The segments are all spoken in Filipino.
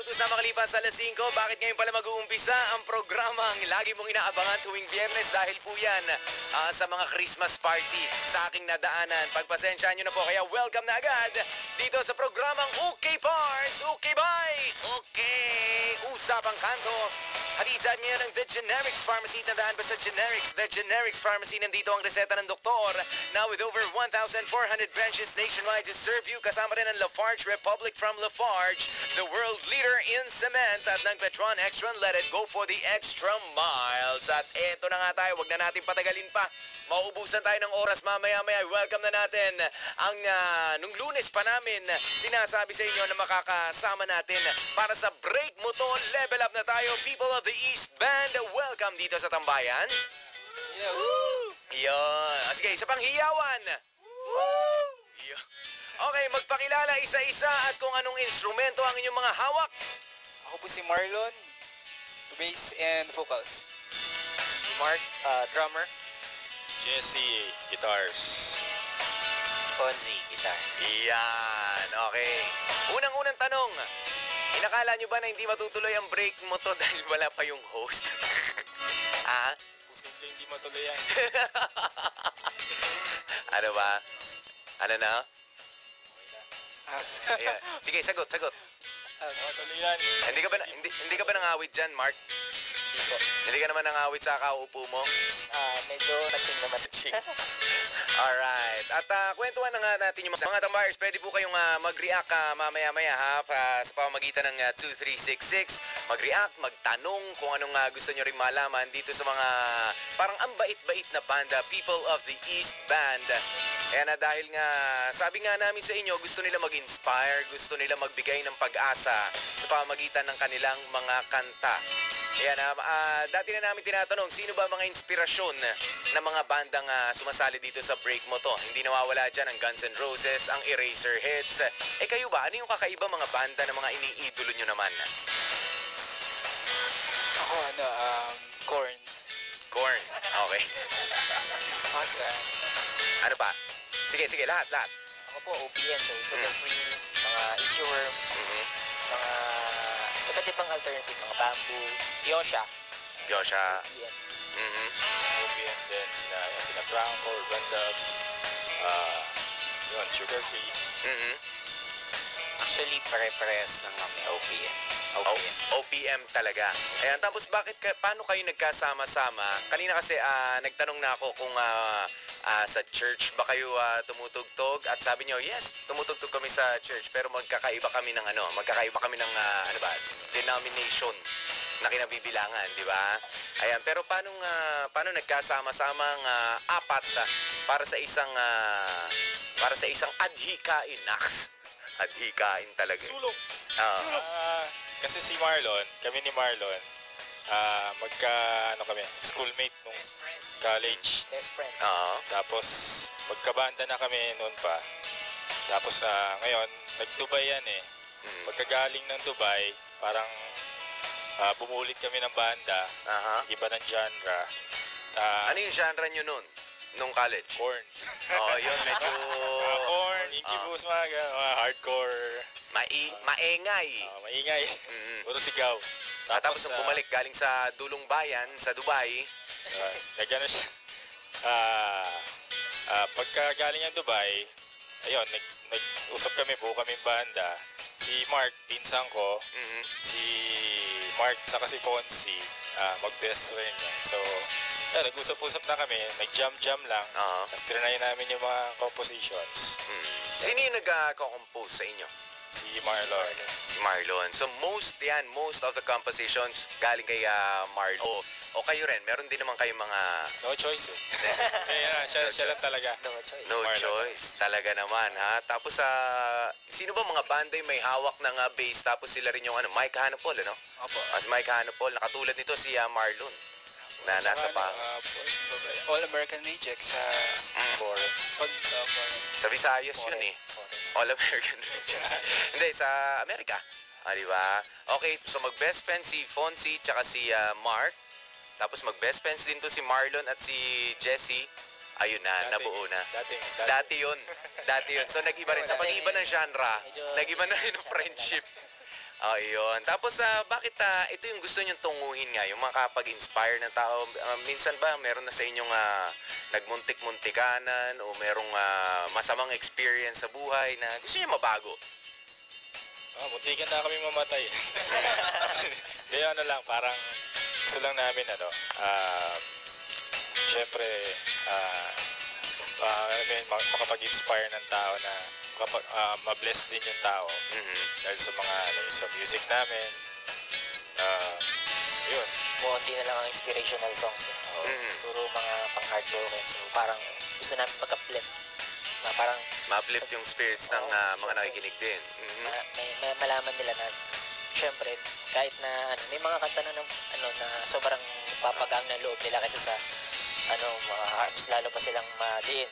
2 sa makalipas sa alas 5. Bakit ngayon pala mag-uumpisa ang programang lagi mong inaabangan tuwing Biyernes dahil po yan sa mga Christmas party sa aking nadaanan. Pagpasensyahan nyo na po, kaya welcome na agad dito sa programang OK Parts, OK Bye, OK Usapang Kanto. Halitad ngayon ng The Generics Pharmacy. Tandaan ba sa Generics? The Generics Pharmacy, nandito ang reseta ng doktor. Now with over 1,400 branches nationwide to serve you. Kasama rin ang Lafarge Republic from Lafarge, the world leader in cement. At ng Petron Extra Unleaded, go for the extra miles. At eto na nga tayo, wag na natin patagalin pa. Mauubusan tayo ng oras mamaya-maya. Welcome na natin ang nung Lunes pa namin sinasabi sa inyo na makakasama natin para sa break mo to. Level up na tayo, people of the East Band. Welcome dito sa Tambayan. Yeah. Yun. Sige, isa pang hiyawan. Yun. Okay, magpakilala isa-isa at kung anong instrumento ang inyong mga hawak. Ako po si Marlon, bass and vocals. Si Mark, drummer. Jesse, guitars. Fonzie, guitar. Yan, okay. Unang-unang tanong. Inakala nyo ba na hindi matutuloy ang break mo to dahil wala pa yung host? Ha? Posible hindi matuloy yan. Ano ba? Ano na? Ayan. Sige, sagot. Matuloy yan. Hindi ka ba nangawit dyan, Mark? Hindi po. Hindi ka naman nangawit sa kauupo mo? Medyo natching naman. Alright. At kwentuhan na nga natin yung mga tambayers. Pwede po kayong mag-react mamaya-maya sa pamamagitan ng 2366. Mag-react, magtanong kung anong gusto nyo rin malaman dito sa mga parang ang bait-bait na banda, People of the East Band. Kaya na dahil nga, sabi nga namin sa inyo, gusto nila mag-inspire, gusto nila magbigay ng pag-asa sa pamamagitan ng kanilang mga kanta. Ayan, dati na namin tinatanong, sino ba mga inspirasyon ng mga bandang sumasali dito sa break mo to? Hindi nawawala dyan ang Guns N' Roses, ang Eraserheads. Kayo ba? Ano yung kakaiba mga banda na mga iniidolo nyo naman? Ako Korn. Korn. Okay. Ano pa? Sige, lahat. Ako po, OPM, so Sugar Free, mga Itchy Worms, mga iba't ibang alternative, mga Bamboo, Yosha. OPM. OPM din, sina Bronco, Rundab, yun, Sugar Free. Actually, pare-parehas ng may OPM. OPM talaga. Ayan, tapos paano kayo nagkasama-sama? Kanina kasi nagtanong na ako kung sa church ba kayo tumutugtog at sabi nyo, yes, tumutugtog kami sa church pero magkakaiba kami ng denomination na kinabibilangan, di ba? Ayan, pero paano nagkasama-sama ang apat para sa isang adhikain, Nax? Adhikain talaga. Sulong! Kasi si Marlon, kami ni Marlon, kami, schoolmate nung college. Best friend. Tapos, magkabanda na kami noon pa. Tapos, ngayon, nag-Dubai yan eh. Pagkagaling ng Dubai, parang bumulit kami ng banda. Iba ng genre. Ano yung genre nyo nun? Nung college? Korn. Oo, yun, medyo... Korn, Incubus, mga hardcore. Maengay. Maingay. Puro sigaw. Tapos nung bumalik galing sa dulong bayan, sa Dubai. Nagano siya. Pagka galing ng Dubai, ayun, nag-usap kami, buo kaming banda. Si Mark, pinsan ko, si Mark, saka si Fonzie, mag-best friend niya. So, nag-usap-usap na kami, nag-jam-jam lang. Tapos trinay namin yung mga compositions. Sino yung nag-compose sa inyo? Si Marlon. Si Marlon. So most of the compositions galing kay Marlon. O kayo rin, meron din naman kayong mga... No choice eh. Siya lang talaga. No choice. Talaga naman, ha? Tapos, sino ba mga banda yung may hawak ng bass? Tapos sila rin yung Mike Hanapol, ano? Opo. As Mike Hanapol, nakatulad nito si Marlon. Na nasa pa. All-American Rejects sa Foreign. Sa Visayas yun eh. All-American Rejects. Hindi, sa Amerika. Di ba? Okay, so mag-best friend si Fonzie tsaka si Mark. Tapos mag-best friends din to si Marlon at si Jesse. Ayun na, nabuo na. Dati yun. So nag-iba rin. Sa pag-iba ng genre, nag-iba na rin ng friendship. Iyon. Tapos, bakit ito yung gusto niyong tunguhin nga, yung makapag-inspire ng tao? Minsan ba meron na sa inyong nagmuntik-muntikanan o merong masamang experience sa buhay na gusto niyo mabago? Muntikan na kami mamatay. Kaya ano lang, parang gusto lang namin syempre, makapag-inspire ng tao na ma-bless din yung tao dahil sa mga sa music namin. Yun. Konti na lang ang inspirational songs eh. Puro mga pang-heartbroken. So parang gusto namin mag-uplift. Na parang Ma-uplift yung spirits ng mga nakikinig din. may malaman nila na syempre kahit na may mga kanta na na sobrang papagang ng loob nila kaysa sa mas lalo pa silang madiin.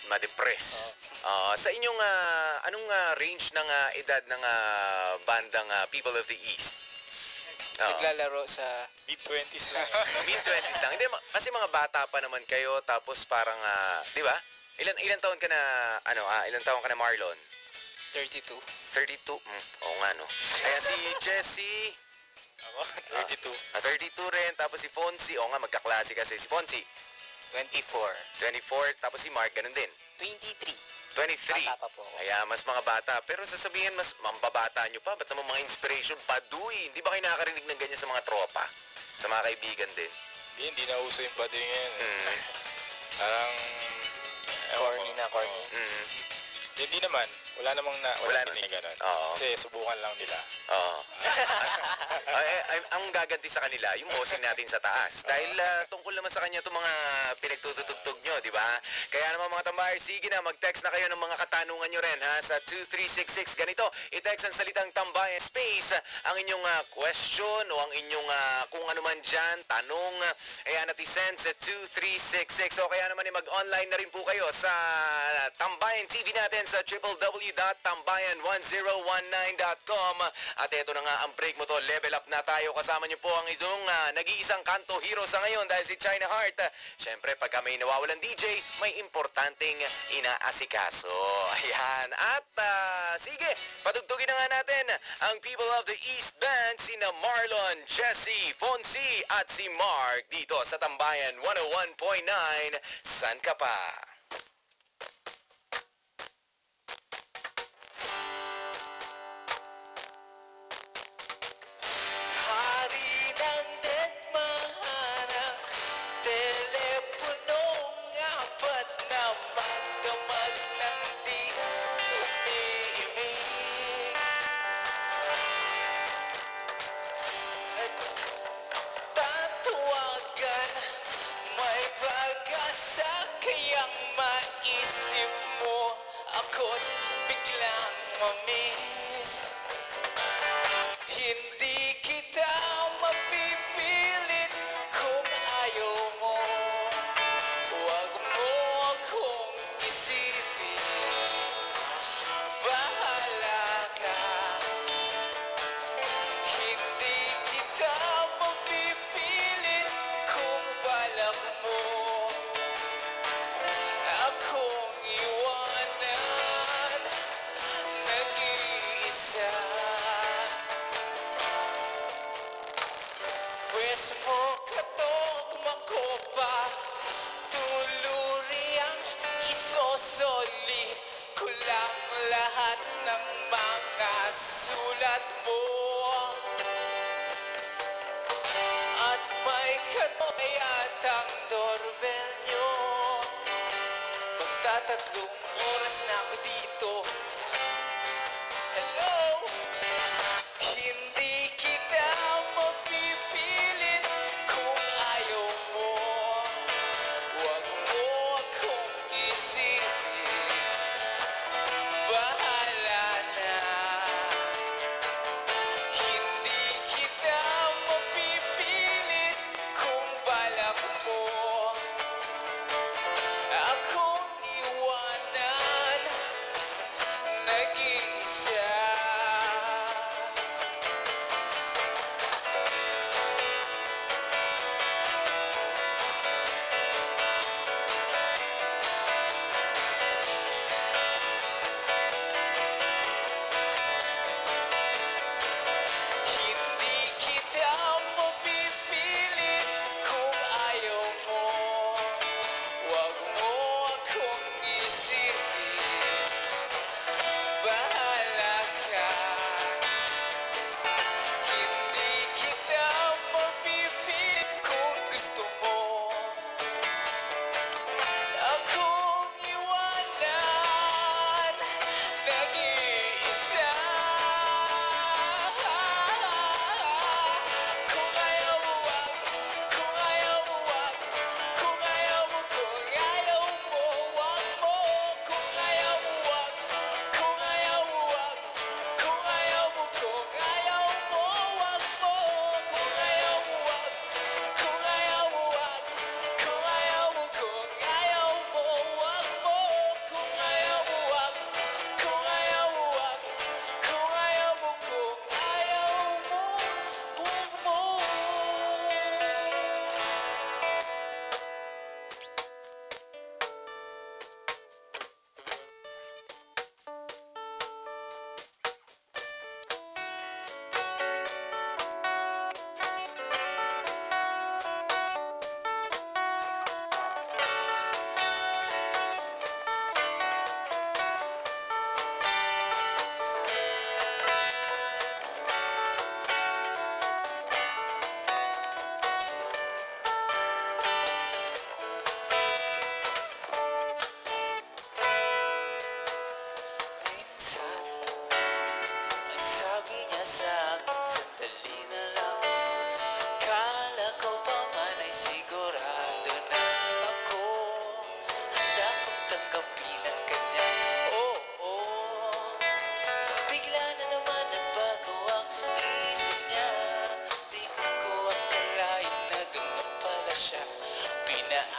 Ma-depress. Sa inyong anong range ng edad ng bandang People of the East? Naglalaro sa Mid-20s lang. Mid-20s lang. Hindi, kasi mga bata pa naman kayo, tapos parang, di ba? Ilan taon ka na, ilan taon ka na, Marlon? 32. 32? Oo nga, no? Kaya si Jessie, Ako, 32. 32 rin, tapos si Fonzie, oo nga, magkaklase kasi. Si Fonzie, 24. 24, tapos si Mark, ganun din. 23. 23. Bata pa po ako. Kaya mas mga bata. Pero sasabihin, mas mambabata nyo pa. Ba't naman mga inspiration? Paduy. Hindi ba kayo nakakarinig ng ganyan sa mga tropa? Sa mga kaibigan din? Hindi na uso yung body ngayon. Parang... Corny. Hindi naman. Wala namang Wala naman na. ganun. Oo. Kasi subukan lang nila. Oo. Ang gaganti sa kanila, yung bossing natin sa taas. Dahil tungkol naman sa kanya itong mga pinagtutugtog nyo, di ba? Kaya naman mga tambayers, sige na, mag-text na kayo ng mga katanungan nyo rin, ha? Sa 2366. Ganito, i-text ang salitang tambayan space ang inyong question o ang inyong kung ano man dyan, tanong. Ayan, at i-send sa 2366. O kaya naman mag-online na rin po kayo sa Tambayan TV natin sa www.tambayan1019.com. At ito na nga ang break mo to. Level up na tayo. Kasama niyo po ang itong nag-iisang kanto hero sa ngayon dahil si China Heart. Siyempre, pagka may nawawalan DJ, may importanteng inaasikaso. Ayan. At sige, patugtugin na nga natin ang People of the East Band, sina Marlon, Jessie, Fonzie at si Mark dito sa Tambayan 101.9. San ka pa? Hari ng dagmahana, teleponong apat na magdamag ng di umiimik. Tatawagan, may pag-asa kayang maisip mo ako't biglang mamiss. Hindi kita mapipilit kung ayaw mo. Huwag mo akong isipin, bahala ka. Hindi kita mapipilit kung balak mo akong iwanan nag-iisa. Pwes mo katok makopa, tuluriyang isosoli ko lang lahat ng mga sulat mo. At may katoyatang doorbell nyo. Magtatatlong oras na ako dito. Hello? Hindi kita mapipilit kung ayaw mo. Huwag mo akong isipin, bahala na. Hindi kita mapipilit kung balak mo akong iwanan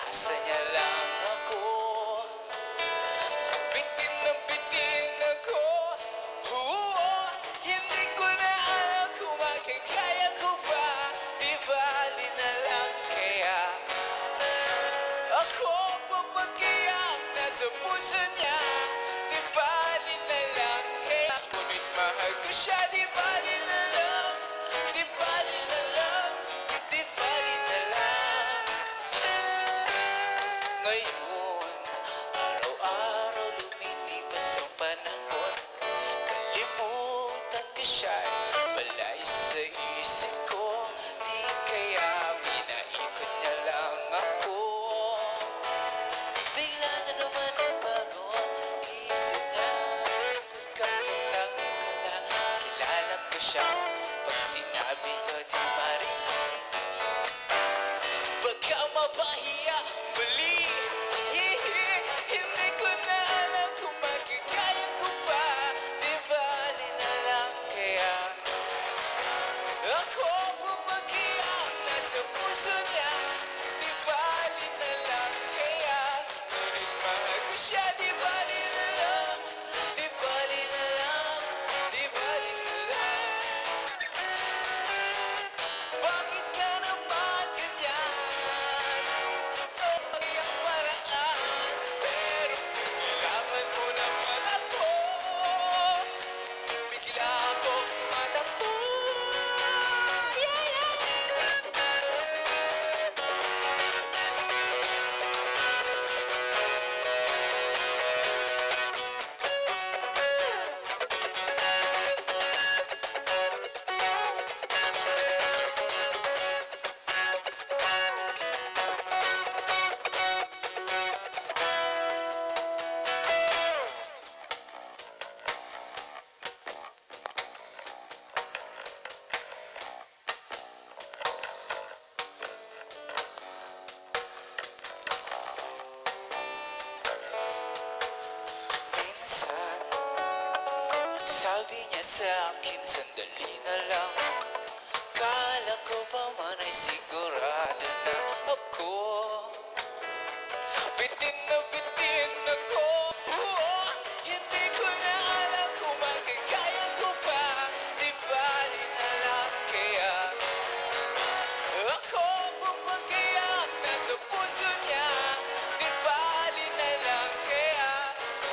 Asa niya lang ako. Bitin na bitin ako. Oo, hindi ko na alam kung makakaya ko ba. Di bali na lang kaya ako pumagkiyak na sa puso niya. Di bali na lang kaya ngunit mahal ko siya. Di bali na lang. Di bali na lang. Di bali na lang. Ngayon, araw-araw lumilipas ang panahon. Kalimutan ko siya'y malayo sa isip ko. Di kaya pinaikot niya lang ako. Bigla na naman nagbago ang isip niya. Nagkataon ko na kilala ko siya. Pag sinabi ko di marinig, baka mapahiya muli. Hindi ko na alam kung makikaya ko pa. Di bali na lang kaya ako pumagkiyak na sa puso niya. Di bali na lang kaya ngunit mahal ko siya. Di bali na lang. Di bali na lang. Di bali na lang. Bakit ka naman ganyan? Ang paraan. Pero kung nalaman mo naman ako, bigla akong tumatakbo. Minsan, sabi niya sa akin, sandali na lang. Kala ko pa man ay sigurado na ako. Bitin na